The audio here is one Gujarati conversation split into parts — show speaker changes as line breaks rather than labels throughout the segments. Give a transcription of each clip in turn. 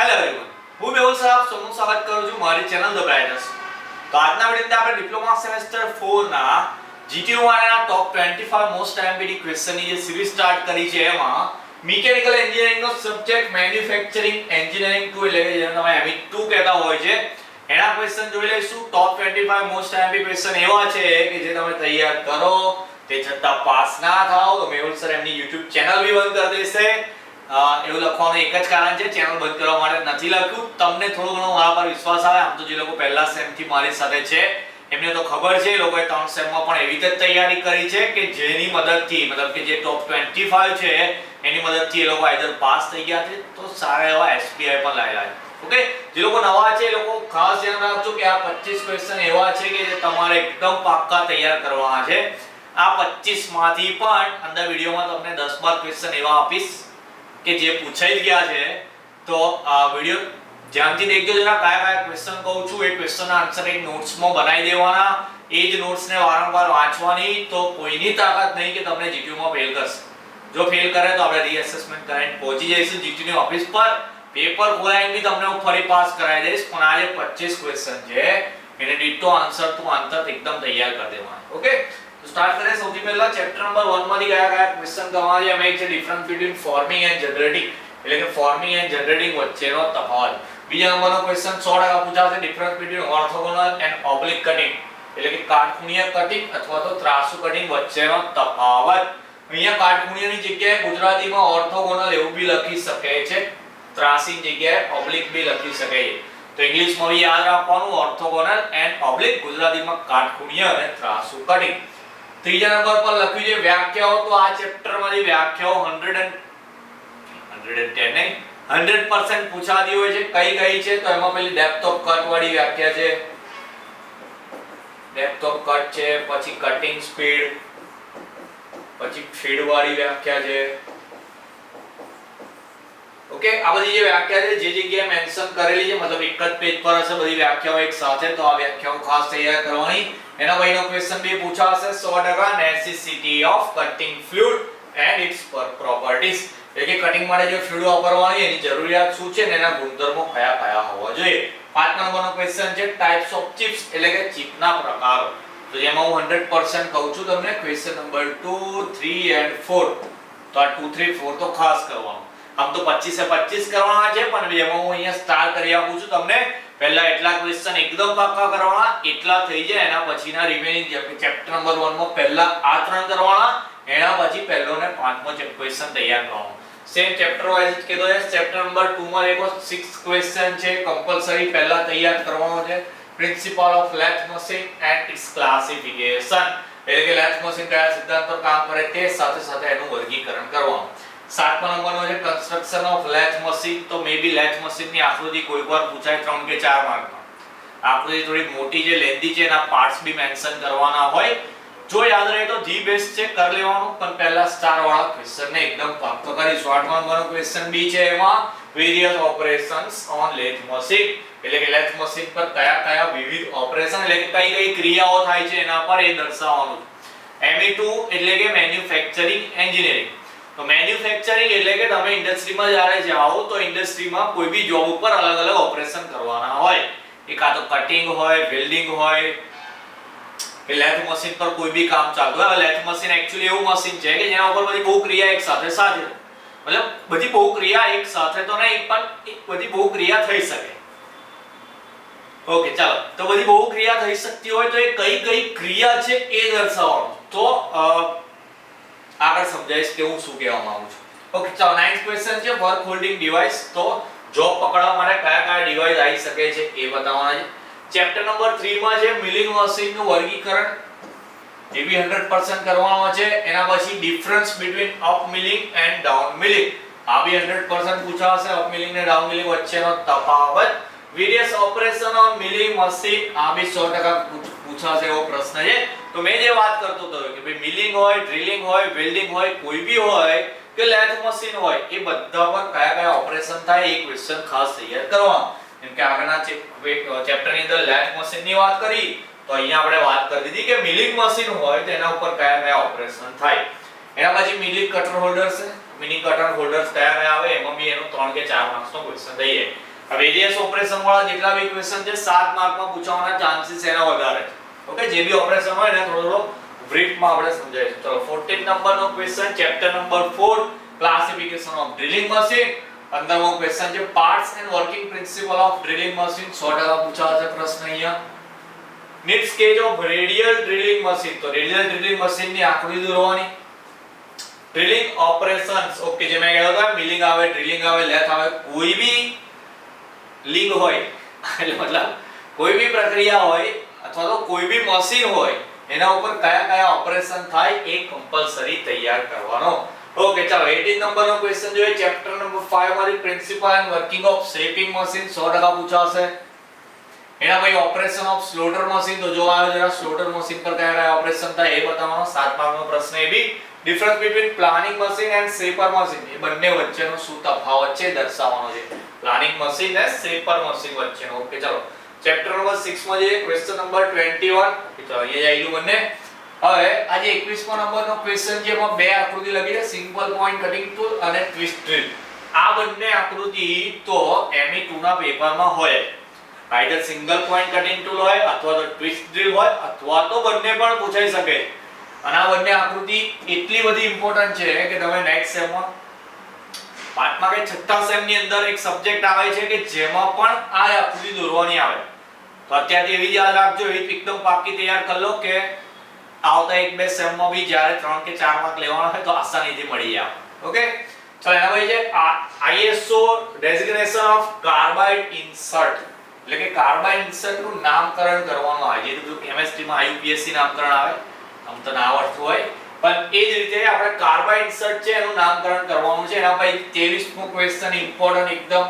હેલો એવરીવન, હું મેહુલ સાહેબ સૌનું સ્વાગત કરું છું મારી ચેનલ ધ બ્રાઇટનેસ. તો આજના વિડિયોમાં આપણે ડિપ્લોમા સેમેસ્ટર 4 ના GTU માટેના ટોપ 25 મોસ્ટ આઈએમપી ક્વેશ્ચનની જે સિરીઝ સ્ટાર્ટ કરી છે એમાં મિકેનિકલ એન્જિનિયરિંગ નો સબ્જેક્ટ મેન્યુફેક્ચરિંગ એન્જિનિયરિંગ 2 એટલે કે જેને તમે MEE2 કહેતા હોય છે એના ક્વેશ્ચન જોઈ લઈશું. ટોપ 25 મોસ્ટ આઈએમપી ક્વેશ્ચન એવા છે કે જે તમે તૈયાર કરો તે છતાં પાસ ના થાઓ તો મેહુલ સર એમની YouTube ચેનલ બી બંધ કરી દેશે. એવું લખવાનું એક જ કારણ છે, ચેનલ બંધ કરવા માટે નથી લખ્યું. તમને થોડો ઘણો મારા પર વિશ્વાસ આવે. આમ તો જે લોકો પહેલા સેમ થી મારી સાથે છે એમને તો ખબર છે, એ લોકોએ 3 સેમમાં પણ એવી જ તૈયારી કરી છે કે જેની મદદથી મતલબ કે જે ટોપ 25 છે એની મદદથી એ લોકો આઈધર પાસ થઈ ગયા છે તો સારા એવા SPI પણ લાયેલા છે. ઓકે, જે લોકો નવા છે એ લોકો ખાસ ધ્યાન રાખજો કે આ 25 ક્વેશ્ચન એવા છે કે જે તમારે એકદમ પાક્કા તૈયાર કરવાના છે. આ 25 માંથી પણ અંદર વિડિયોમાં તમને 10-12 ક્વેશ્ચન એવા આપીશ કે જે પૂછાઈ ગયા છે. તો આ વિડિયો ધ્યાનથી દેખજો જરા. કયા ક્વેશ્ચન કહું છું એ ક્વેશ્ચનના આન્સર એક નોટ્સમાં બનાવી દેવાના. એ જ નોટ્સને વારંવાર વાંચવાની. તો કોઈની તાકાત નહીં કે તમને GTU માં ફેલ કરશે. જો ફેલ કરે તો આપણે રીએસેસમેન્ટ કરીને પહોંચી જઈશું GTU ની ઓફિસ પર. પેપર ખોલાઈને બી તમને હું ફરી પાસ કરાવી દઈશ. પણ આ જે 25 ક્વેશ્ચન છે એને ડિટો આન્સર ટુ આન્સર એકદમ તૈયાર કરી દેવાના. ઓકે, તો સ્ટાર્ટ કરીએ. સૌથી પહેલા ચેપ્ટર નંબર 1 માંથી કયા ક્વેશ્ચન કરવાના છે. એમાં એક છે difference between forming and generating, એટલે કે ફોર્મિંગ એન્ડ જનરેટિંગ વચ્ચેનો તફાવત. બીજા નંબરનો ક્વેશ્ચન 100% પૂછાશે, difference between orthogonal and oblique cutting, એટલે કે કાટખૂણિય કટિંગ અથવા તો ત્રાંસુ કટિંગ વચ્ચેનો તફાવત. અહીંયા કાટખૂણિયાની જગ્યાએ ગુજરાતીમાં ઓર્થોગોનલ એવું બી લખી શકે છે, ત્રાંસી જગ્યાએ ઓબ્લિક બી લખી શકે છે. તો ઇંગ્લિશમાં બી યાદ રાખવાનું ઓર્થોગોનલ એન્ડ ઓબ્લિક, ગુજરાતીમાં કાટખૂણિય અને ત્રાંસુ કટિંગ. ત્રીજા નંબર પર લખ્યું છે વ્યાખ્યાઓ. તો આ ચેપ્ટરમાંથી વ્યાખ્યાઓ 110% પૂછાતી હોય છે. કઈ છે તો એમાં પેલી ડેપ્થ ઓફ કટ વાળી વ્યાખ્યા છે, ડેપ્થ ઓફ કટ છે, પછી કટિંગ સ્પીડ, પછી ફીડ વાળી વ્યાખ્યા છે. ઓકે, આ બધી જે વ્યાખ્યા છે જે જગ્યાએ મેન્શન કરેલી છે, મતલબ એક જ પેજ પર હશે બધી વ્યાખ્યાઓ એક સાથે. તો આ વ્યાખ્યાઓ ખાસ તૈયાર કરવાની. એના પછીનો ક્વેશ્ચન બી પૂછાશે 100% necessity of cutting fluid and its properties, એટલે કે કટિંગ માટે જે ફ્લુઇડ વાપરવાની એની જરૂરિયાત શું છે અને એના ગુણધર્મો કયા હોવા જોઈએ. 5 નંબરનો ક્વેશ્ચન છે ટાઇપ્સ ઓફ ચિપ્સ, એટલે કે ચિપના પ્રકારો. તો જેમાં હું 100% કહું છું તમને. Question number 2, 3 and 4. તો આ 2, 3, 4 તો ખાસ કરવાનું. આમ તો 25 કરવાના છે પણ જેમાં હું અહીંયા સ્ટાર કરી આપું છું તમને. પહેલા એટલા ક્વેશ્ચન એકદમ પાક્કા કરવાના, એટલા થઈ જાય એના પછીના રિમેનિંગ ચેપ્ટર નંબર 1 માં પહેલા આ 3 કરવાના, એના પછી પહેલો ને 5મો ક્વેશ્ચન તૈયાર કરવાનો. સેમ ચેપ્ટર વાઇઝ જ કીધો છે. ચેપ્ટર નંબર 2 માં देखो 6 ક્વેશ્ચન છે, કમ્પલસરી પહેલા તૈયાર કરવાનો છે. Principle of lathe machine and its classification, એટલે કે લેથ મશીન કયા સિદ્ધાંત પર કામ કરે તે સાથે સાથે એનું વર્ગીકરણ કરવાનું. 7મા નંબરનો છે કન્સ્ટ્રક્શન ઓફ લેથ મશીન. તો મે બી લેથ મશીનની આકૃતિ કોઈકવાર પૂછાય 3 કે 4 માર્કમાં. આકૃતિ થોડી મોટી છે, લેન્ધી છે, એના પાર્ટ્સ બી મેન્શન કરવાના હોય. જો યાદ રહે તો ધી બેસ્ટ છે, કરી લેવાનું. પણ પહેલા સ્ટાર વાળા ક્વેશ્ચન ને એકદમ પાક્કો કરીશું. 8મા નંબરનો ક્વેશ્ચન બી છે, એમાં various operations on lathe machine, એટલે કે લેથ મશીન પર કયા વિવિધ ઓપરેશન, એટલે કે કઈ ક્રિયાઓ થાય છે એના પર એ દર્શાવવાનું. ME2 એટલે કે મેન્યુફેક્ચરિંગ એન્જિનિયરિંગ. તો મેન્યુફેક્ચરિંગ એટલે કે તમે ઇન્ડસ્ટ્રીમાં જ્યારે જાઓ તો ઇન્ડસ્ટ્રીમાં કોઈ બી જોબ ઉપર અલગ ઓપરેશન કરવાના હોય. એ કાં તો કટિંગ હોય, વેલ્ડિંગ હોય, લેથ મશીન પર કોઈ બી કામ ચાલતું હોય. લેથ મશીન એક્ચ્યુઅલી એવું મશીન છે કે જેના ઉપર બધી બહુ ક્રિયા એક સાથે મતલબ બધી બહુ ક્રિયા એક સાથે તો નહીં પણ બધી બહુ ક્રિયા થઈ શકે. ઓકે, ચાલો. તો બધી બહુ ક્રિયા થઈ શકતી હોય તો એ કઈ ક્રિયા છે એ દર્શાવવાનું. તો આગળ સમજાઈશ કે હું શું કહેવા માંગુ છું. ઓકે, ચાલો. 9th ક્વેશ્ચન છે વર્ક હોલ્ડિંગ ડિવાઇસ. તો જોબ પકડવા માટે કયા ડિવાઇસ આવી શકે છે એ બતાવવાના છે. ચેપ્ટર નંબર 3 માં છે મિલિંગ મશીનનું વર્ગીકરણ, એ બી 100% કરવાનો છે. એના પછી difference between up milling and down milling, આ બી 100% પૂછાશે. અપ મિલિંગ અને ડાઉન મિલિંગ વચ્ચેનો તફાવત. Various operation on milling machine, આ બી 100% પૂછાશે એવો પ્રશ્ન છે. તો મેં જે વાત કરતો હતો કે ભાઈ મિલિંગ હોય, ડ્રિલિંગ હોય, વેલ્ડિંગ હોય, કોઈ બી હોય કે લેથ મશીન હોય, એ બધા પર કયા ઓપરેશન થાય એ ક્વેશ્ચન ખાસ તૈયાર કરવાનો. કેમ કે આગળના ચેપ્ટરની અંદર લેથ મશીનની વાત કરી તો અહીંયા આપણે વાત કરી દીધી કે મિલિંગ મશીન હોય તો એના ઉપર કયા ઓપરેશન થાય. એના પછી મિલિંગ કટર હોલ્ડર્સ છે. મિલિંગ કટર હોલ્ડર્સ કયા આવે એમાં બી એનો 3 કે 4 માર્ક્સનો ક્વેશ્ચન થઈ જાય. આ વેરિયસ ઓપરેશન વાળા જેટલા બી ક્વેશ્ચન છે 7 માર્કમાં પૂછવાના ચાન્સીસ એના વધારે છે. ઓકે, જે બી ઓપરેશન હોય ને થોડો બ્રીફમાં આપણે સમજાવીશું. ચલો 14 નંબરનો question chapter number 4 classification of drilling machine. 15મો ક્વેશ્ચન છે parts and working principle of drilling machine. 100% પૂછાશે પ્રશ્ન અહીંયા. Need sketch of radial drilling machine. તો રેડિયલ ડ્રિલિંગ મશીન ની આકૃતિ દોરવાની. Drilling operations. ઓકે, જે મેં કહ્યું હતું મિલિંગ આવે, ડ્રિલિંગ આવે, લેથ આવે, કોઈ બી લિંગ હોય એટલે મતલબ કોઈ બી પ્રક્રિયા હોય અથવા તો કોઈ બી મશીન હોય એના ઉપર કયા કયા ઓપરેશન થાય એ કમ્પલસરી તૈયાર કરવાનો. ઓકે, ચાલો 18 નંબરનો ક્વેશ્ચન જોઈએ ચેપ્ટર નંબર 5 માંથી principal and working of shaping machine. 100% પૂછાશે. એના પછી ઓપરેશન ઓફ સ્લોટર મશીન. તો જો આવે જરા સ્લોટર મશીન પર કયા કયા ઓપરેશન થાય એ બતાવવાનો. 7 માર્કનો પ્રશ્ન. એ બી difference between planing machine and shaper machine. એ બંને વચ્ચેનો શું તફાવત છે દર્શાવવાનો છે. પ્લાનિંગ મશીન અને શેપર મશીન વચ્ચેનો. ઓકે, ચાલો ચેપ્ટર નંબર 6 માં જઈએ ક્વેશ્ચન નંબર 21. તો અહીંયા આયલું બંને. હવે આજે 21મો નંબરનો ક્વેશ્ચન છે એમાં બે આકૃતિ લખી છે સિમ્પલ પોઈન્ટ કટિંગ ટૂલ અને ટ્વિસ્ટ ડ્રિલ. આ બંને આકૃતિ તો ME2 ના પેપરમાં હોય. Either single point cutting tool હોય અથવા તો ટ્વિસ્ટ ડ્રિલ હોય અથવા તો બંને પણ પૂછાઈ શકે. અને આ બંને આકૃતિ એટલી બધી ઇમ્પોર્ટન્ટ છે કે તમે નેક્સ્ટ સેમમાં પાંચમા કે છઠ્ઠા સેમ ની અંદર એક સબ્જેક્ટ આવે છે કે જેમાં પણ આ આકૃતિ દોરવાની આવે. તો અત્યારથી એવી યાદ રાખજો, એવી એકદમ પાકી તૈયાર કરી લો કે આવતા એક બે સેમમાં બી જ્યારે 3 કે 4 માર્ક લેવાના હોય તો આસાનીથી મળી જાય. ઓકે, ચલો એના પછી છે ISO designation of carbide insert. એટલે કે કાર્બાઇડ ઇન્સર્ટ નું નામકરણ કરવાનું આવે. જે બધું કેમિસ્ટ્રી માં IUPAC નામકરણ આવે આમ તો ના આવડતું હોય પણ એ જ રીતે આપણે કાર્બાઇડ ઇન્સર્ટ છે એનું નામકરણ કરવાનું છે. એના પછી 23મો ક્વેશ્ચન ઇમ્પોર્ટન્ટ એકદમ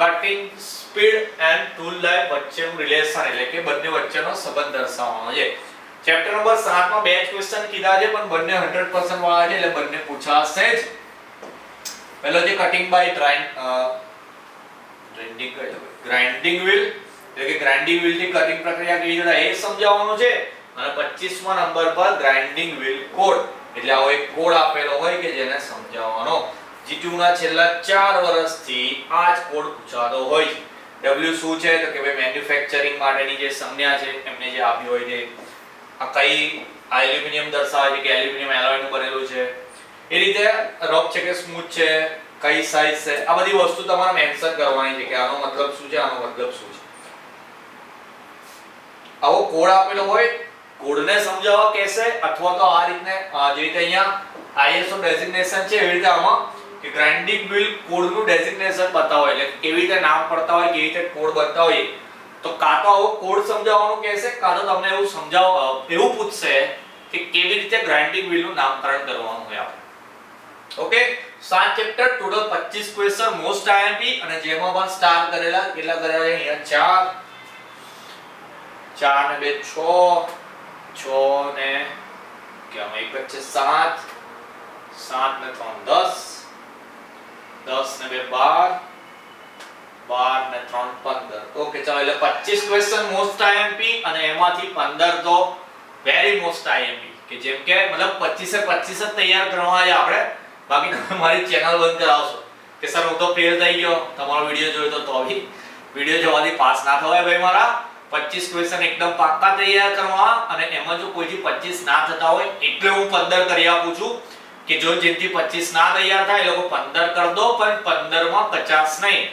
cutting speed and tool life વચ્ચેનું રિલેશન એટલે કે બંને વચ્ચેનો સંબંધ દર્શાવવાનો છે. ચેપ્ટર નંબર 7 માં બે જ ક્વેશ્ચન કીધા છે પણ બંને 100% વાળા છે એટલે બંને પૂછાશે જ. પહેલો છે કટિંગ બાય ગ્રાઇન્ડિંગ વ્હીલ એટલે કે ગ્રાઇન્ડિંગ વ્હીલ થી કટિંગ પ્રક્રિયા કેવી રીતે એ સમજાવવાનું છે. અને 25મા નંબર પર ગ્રાઇન્ડિંગ વ્હીલ કોડ એટલે આવો એક કોડ આપેલો હોય કે જેને સમજાવવાનો. G2 ના છેલ્લા 4 વર્ષથી આ જ કોડ પૂછાતો હોય છે. W શું છે તો કે ભાઈ મેન્યુફેક્ચરિંગ માટેની જે સંજ્ઞા છે એમને જે આપી હોય છે. આ કઈ એલ્યુમિનિયમ દર્શાવે છે કે એલ્યુમિનિયમ એલોય નું બનેલું છે. એ રીતે રફ છે કે સ્મૂથ છે, કઈ સાઈઝ છે, આ બધી વસ્તુ તમારે મેન્શન કરવાની છે કે આનો મતલબ શું છે, આનો મતલબ શું છે. આવો કોડ આપેલો હોય કોડને સમજાવવા કહેશે અથવા તો આ રીતને જે રીતે અહીંયા ISO ડેઝિગ્નેશન છે એવી રીતે આમાં કે ગ્રાઇન્ડિંગ વ્હીલ કોડનું ડેઝિગ્નેશન બતાવો એટલે કેવી રીતે નામ પડતા હોય કેવી રીતે કોડ બતાવો એ તો કાં તો આવો કોડ સમજાવવાનું કહેશે કાં તો તમને એવું પૂછશે કે કેવી રીતે ગ્રાઇન્ડિંગ વ્હીલનું નામકરણ કરવાનું હોય આપણે. Okay, 7 chapter total 25 question most IMP અને જેમાં પણ સ્ટાર કરેલા કેટલા કરેલા છે અહીંયા 4 ને 2 6 ને કેમ એક વચ્ચે 7 7 ને 3 10 10 ને 2 12 12 ને 3 15. ઓકે, ચાલો એટલે 25 ક્વેશ્ચન મોસ્ટ IMP અને એમાંથી 15 તો વેરી મોસ્ટ IMP કે જેમ કે મતલબ 25 એ 25 જ તૈયાર કરવાના છે આપણે. બાકી તમે મારી ચેનલ બંધ કરાવશો કે સર હું તો ફેલ થઈ ગયો તમારો વિડિયો જોયો તો બી વિડિયો જોવાથી પાસ ના થવાય ભાઈ. મારા 25 ક્વેશ્ચન એકદમ પાક્કા તૈયાર કરવા અને એમાં જો કોઈથી 25 ના થતા હોય એટલે હું 15 કરી આપું છું કે જો જેનથી 25 ના તૈયાર થાય એ લોકો 15 કર દો પણ 15 માં 50 નહીં.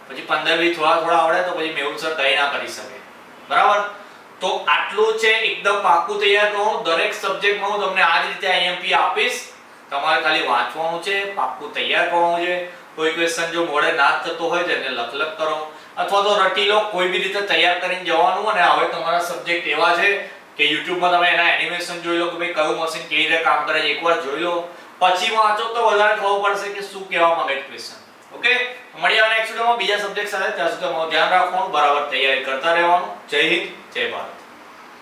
પછી 15 બી થોડા આવડે તો પછી મેહુલ સર કઈ ના કરી શકે. બરાબર, તો આટલું છે એકદમ પાક્કું તૈયાર કરવાનું. દરેક સબ્જેક્ટમાં હું તમને આ જ રીતે IMP આપીશ. તમારે ખાલી વાંચવાનું છે, પાક્કું તૈયાર કરવાનું છે. કોઈ ક્વેશ્ચન જો મોડે ના થતો હોય તો એને લખ કરો અથવા તો રટી લો. કોઈ બી રીતે તૈયાર કરીને જવાનું. અને હવે તમારા સબ્જેક્ટ એવા છે કે YouTube માં તમે એના એનિમેશન જોઈ લો કે ભાઈ કયું મશીન કેવી રીતે કામ કરે છે એકવાર જોઈ લો પછી વાંચો તો વધારે ખબર પડશે કે શું કહેવા માંગે છે ક્વેશ્ચન. ઓકે, મળીએ નેક્સ્ટ વિડિયોમાં બીજા સબ્જેક્ટ સાથે. ત્યાં સુધી તમારું ધ્યાન રાખવાનું, બરાબર તૈયારી કરતા રહેવાનું. જય હિન્દ, જય ભારત.